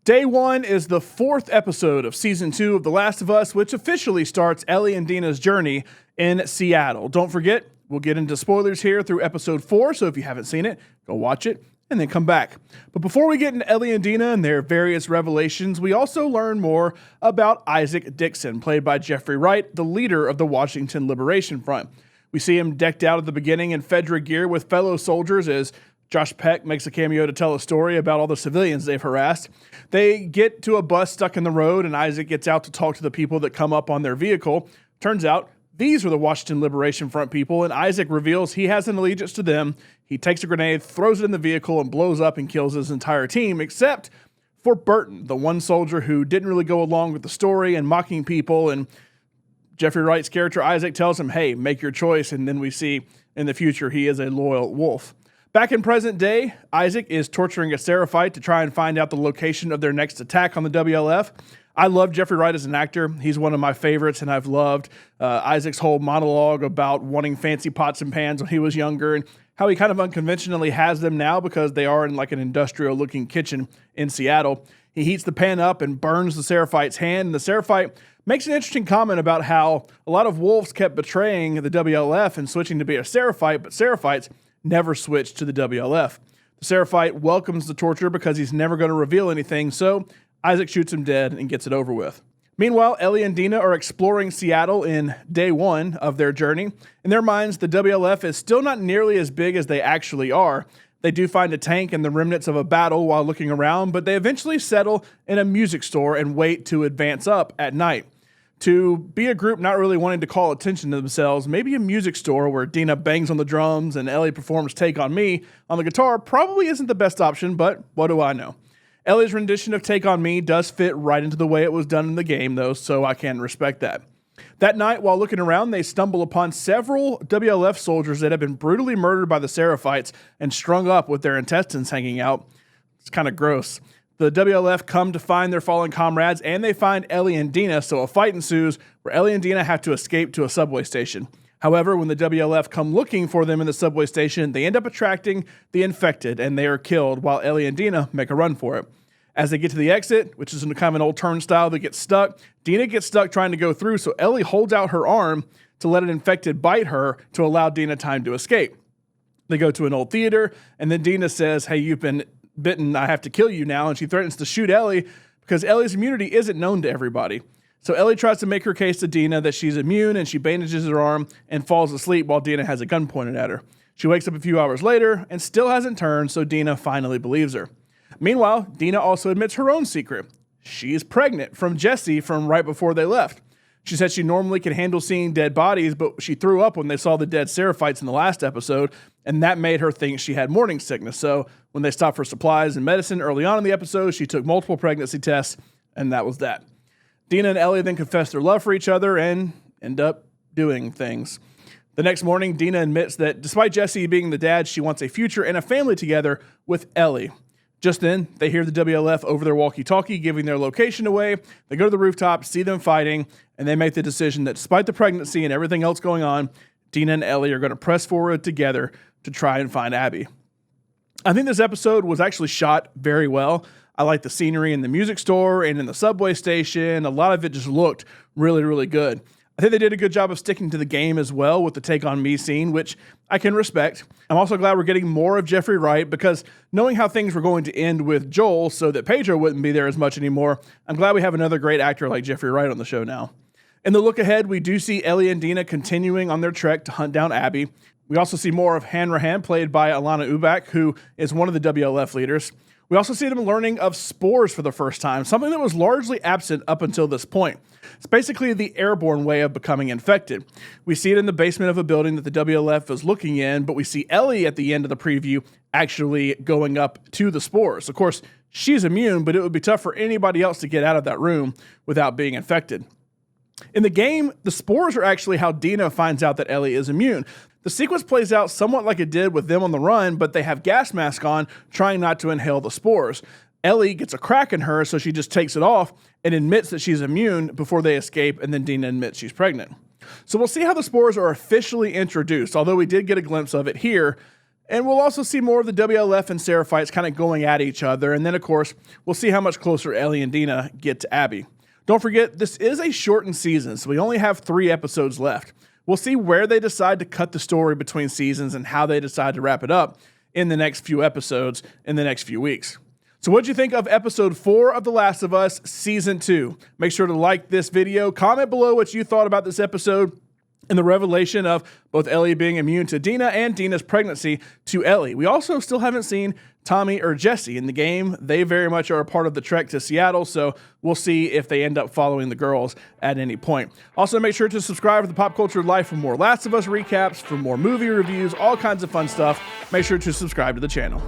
Day 1 is the 4th episode of Season 2 of The Last of Us, which officially starts Ellie and Dina's journey in Seattle. Don't forget, we'll get into spoilers here through Episode 4, so if you haven't seen it, go watch it and then come back. But before we get into Ellie and Dina and their various revelations, we also learn more about Isaac Dixon, played by Jeffrey Wright, the leader of the Washington Liberation Front. We see him decked out at the beginning in Fedra gear with fellow soldiers as Josh Peck makes a cameo to tell a story about all the civilians they've harassed. They get to a bus stuck in the road, and Isaac gets out to talk to the people that come up on their vehicle. Turns out, these are the Washington Liberation Front people, and Isaac reveals he has an allegiance to them. He takes a grenade, throws it in the vehicle, and blows up and kills his entire team, except for Burton, the one soldier who didn't really go along with the story and mocking people. And Jeffrey Wright's character, Isaac, tells him, hey, make your choice. And then we see in the future he is a loyal wolf. Back in present day, Isaac is torturing a Seraphite to try and find out the location of their next attack on the WLF. I love Jeffrey Wright as an actor. He's one of my favorites, and I've loved Isaac's whole monologue about wanting fancy pots and pans when he was younger and how he kind of unconventionally has them now because they are in like an industrial-looking kitchen in Seattle. He heats the pan up and burns the Seraphite's hand, and the Seraphite makes an interesting comment about how a lot of wolves kept betraying the WLF and switching to be a Seraphite, but Seraphites never switched to the WLF. The Seraphite welcomes the torture because he's never going to reveal anything, so Isaac shoots him dead and gets it over with. Meanwhile, Ellie and Dina are exploring Seattle in day 1 of their journey. In their minds, the WLF is still not nearly as big as they actually are. They do find a tank and the remnants of a battle while looking around, but they eventually settle in a music store and wait to advance up at night. To be a group not really wanting to call attention to themselves, maybe a music store where Dina bangs on the drums and Ellie performs Take On Me on the guitar probably isn't the best option, but what do I know? Ellie's rendition of Take On Me does fit right into the way it was done in the game, though, so I can respect that. That night, while looking around, they stumble upon several WLF soldiers that have been brutally murdered by the Seraphites and strung up with their intestines hanging out. It's kind of gross. The WLF come to find their fallen comrades, and they find Ellie and Dina, so a fight ensues where Ellie and Dina have to escape to a subway station. However, when the WLF come looking for them in the subway station, they end up attracting the infected, and they are killed while Ellie and Dina make a run for it. As they get to the exit, which is in kind of an old turnstile that gets stuck, Dina gets stuck trying to go through, so Ellie holds out her arm to let an infected bite her to allow Dina time to escape. They go to an old theater, and then Dina says, hey, you've been bitten, I have to kill you now, and she threatens to shoot Ellie because Ellie's immunity isn't known to everybody. So Ellie tries to make her case to Dina that she's immune, and she bandages her arm and falls asleep while Dina has a gun pointed at her. She wakes up a few hours later and still hasn't turned, so Dina finally believes her. Meanwhile, Dina also admits her own secret. She's pregnant from Jesse from right before they left. She said she normally can handle seeing dead bodies, but she threw up when they saw the dead Seraphites in the last episode, and that made her think she had morning sickness. So when they stopped for supplies and medicine early on in the episode, she took multiple pregnancy tests, and that was that. Dina and Ellie then confess their love for each other and end up doing things. The next morning, Dina admits that despite Jesse being the dad, she wants a future and a family together with Ellie. Just then, they hear the WLF over their walkie-talkie giving their location away. They go to the rooftop, see them fighting, and they make the decision that despite the pregnancy and everything else going on, Dina and Ellie are going to press forward together to try and find Abby. I think this episode was actually shot very well. I like the scenery in the music store and in the subway station. A lot of it just looked really, really good. I think they did a good job of sticking to the game as well with the Take On Me scene, which I can respect. I'm also glad we're getting more of Jeffrey Wright because knowing how things were going to end with Joel so that Pedro wouldn't be there as much anymore, I'm glad we have another great actor like Jeffrey Wright on the show now. In the look ahead, we do see Ellie and Dina continuing on their trek to hunt down Abby. We also see more of Hanrahan, played by Alana Ubach, who is one of the WLF leaders. We also see them learning of spores for the first time, something that was largely absent up until this point. It's basically the airborne way of becoming infected. We see it in the basement of a building that the WLF is looking in, but we see Ellie at the end of the preview actually going up to the spores. Of course, she's immune, but it would be tough for anybody else to get out of that room without being infected. In the game, the spores are actually how Dina finds out that Ellie is immune. The sequence plays out somewhat like it did with them on the run, but they have gas masks on, trying not to inhale the spores. Ellie gets a crack in her, so she just takes it off and admits that she's immune before they escape, and then Dina admits she's pregnant. So we'll see how the spores are officially introduced, although we did get a glimpse of it here. And we'll also see more of the WLF and Seraphites kind of going at each other. And then, of course, we'll see how much closer Ellie and Dina get to Abby. Don't forget, this is a shortened season, so we only have 3 episodes left. We'll see where they decide to cut the story between seasons and how they decide to wrap it up in the next few episodes in the next few weeks. So what'd you think of episode 4 of The Last of Us Season 2? Make sure to like this video, comment below what you thought about this episode and the revelation of both Ellie being immune to Dina and Dina's pregnancy to Ellie. We also still haven't seen Tommy or Jesse in the game. They very much are a part of the trek to Seattle, so we'll see if they end up following the girls at any point. Also, make sure to subscribe to the Pop Culture Life for more Last of Us recaps, for more movie reviews, all kinds of fun stuff. Make sure to subscribe to the channel.